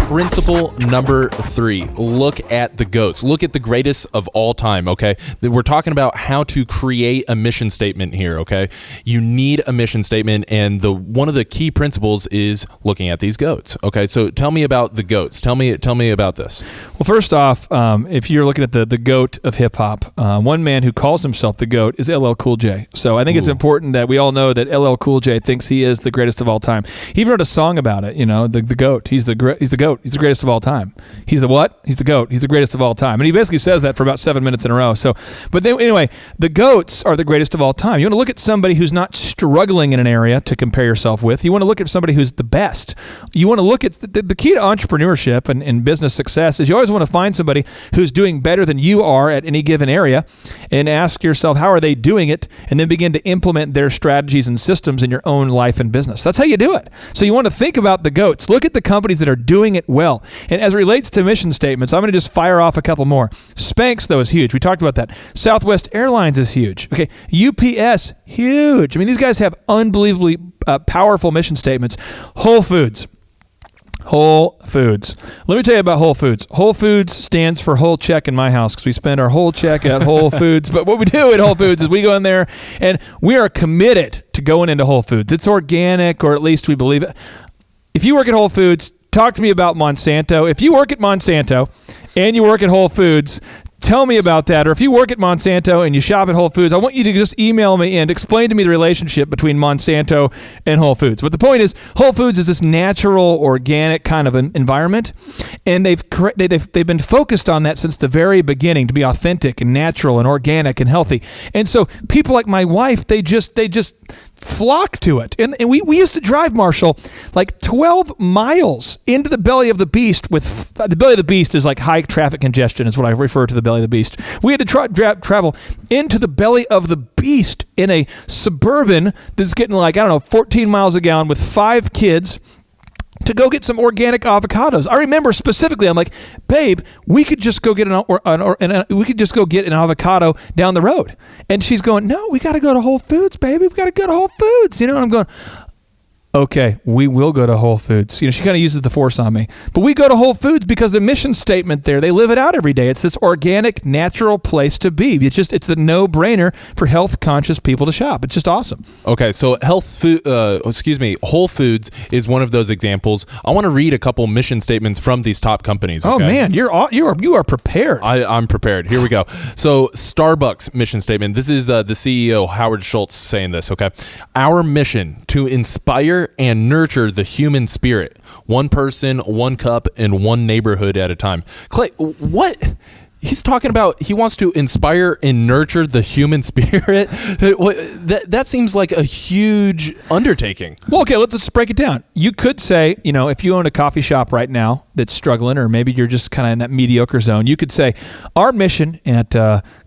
Principle number 3, look at the GOATs. Look at the greatest of all time, okay? We're talking about how to create a mission statement here, okay? You need a mission statement, and one of the key principles is looking at these GOATs, okay? So tell me about the GOATs. Tell me about this. Well, first off, if you're looking at the GOAT of hip-hop, one man who calls himself the GOAT is LL Cool J. So I think it's important that we all know that LL Cool J thinks he is the greatest of all time. He even wrote a song about it, the GOAT. He's the GOAT. He's the greatest of all time. He's the what? He's the GOAT. He's the greatest of all time. And he basically says that for about 7 minutes in a row. But anyway, the GOATs are the greatest of all time. You want to look at somebody who's not struggling in an area to compare yourself with. You want to look at somebody who's the best. You want to look at the key to entrepreneurship and business success is you always want to find somebody who's doing better than you are at any given area and ask yourself, how are they doing it? And then begin to implement their strategies and systems in your own life and business. That's how you do it. So you want to think about the GOATs. Look at the companies that are doing it well. And as it relates to mission statements, I'm going to just fire off a couple more. Spanx, though, is huge. We talked about that. Southwest Airlines is huge. Okay, UPS, huge. I mean, these guys have unbelievably powerful mission statements. Whole Foods. Whole Foods. Let me tell you about Whole Foods. Whole Foods stands for whole check in my house because we spend our whole check at Whole Foods. But what we do at Whole Foods is we go in there and we are committed to going into Whole Foods. It's organic, or at least we believe it. If you work at Whole Foods, talk to me about Monsanto. If you work at Monsanto and you work at Whole Foods, tell me about that. Or if you work at Monsanto and you shop at Whole Foods, I want you to just email me and explain to me the relationship between Monsanto and Whole Foods. But the point is, Whole Foods is this natural, organic kind of an environment, and they've been focused on that since the very beginning to be authentic and natural and organic and healthy. And so people like my wife, they just flock to it. And we used to drive, Marshall, like 12 miles into the belly of the beast. With the belly of the beast is like high traffic congestion is what I refer to the belly of the beast. We had to travel into the belly of the beast in a Suburban that's getting 14 miles a gallon with 5 kids to go get some organic avocados. I remember specifically, I'm like, babe, we could just go get an avocado down the road. And she's going, no, we got to go to Whole Foods, baby. We got to go to Whole Foods. And I'm going, okay, we will go to Whole Foods. She kind of uses the force on me. But we go to Whole Foods because the mission statement there, they live it out every day. It's this organic, natural place to be. It's the no-brainer for health-conscious people to shop. It's just awesome. Okay, so Whole Foods is one of those examples. I want to read a couple mission statements from these top companies. Okay? Oh man, you are prepared. I'm prepared. Here we go. So Starbucks mission statement. This is the CEO, Howard Schultz, saying this, okay? Our mission to inspire and nurture the human spirit. One person, one cup, and one neighborhood at a time. Clay, what? He's talking about he wants to inspire and nurture the human spirit. That seems like a huge undertaking. Well, okay, let's just break it down. You could say, if you own a coffee shop right now that's struggling, or maybe you're just kind of in that mediocre zone, you could say, our mission at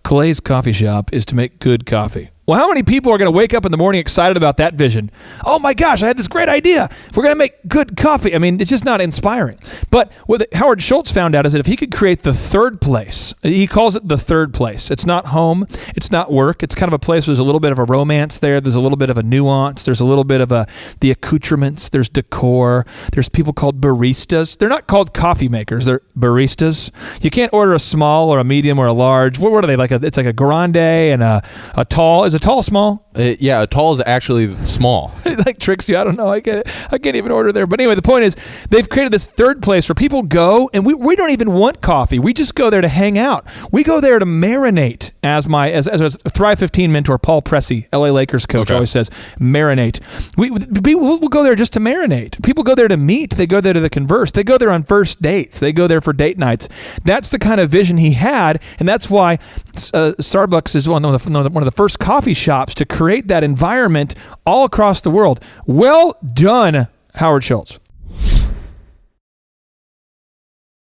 Clay's Coffee Shop is to make good coffee. Well, how many people are going to wake up in the morning excited about that vision? Oh my gosh, I had this great idea. We're going to make good coffee. I mean, it's just not inspiring. But what Howard Schultz found out is that if he could create the third place, he calls it the third place. It's not home. It's not work. It's kind of a place where there's a little bit of a romance there. There's a little bit of a nuance. There's a little bit of the accoutrements. There's decor. There's people called baristas. They're not called coffee makers. They're baristas. You can't order a small or a medium or a large. What are they? It's like a grande and a tall. Is a tall small? Yeah, a tall is actually small. It like tricks you. I don't know. I get it. I can't even order there. But anyway, the point is they've created this third place where people go, and we don't even want coffee. We just go there to hang out. We go there to marinate. As a Thrive 15 mentor, Paul Pressey, LA Lakers coach, always says, marinate. We'll go there just to marinate. People go there to meet. They go there to converse. They go there on first dates. They go there for date nights. That's the kind of vision he had, and that's why Starbucks is one of the first coffee shops to create that environment all across the world. Well done, Howard Schultz.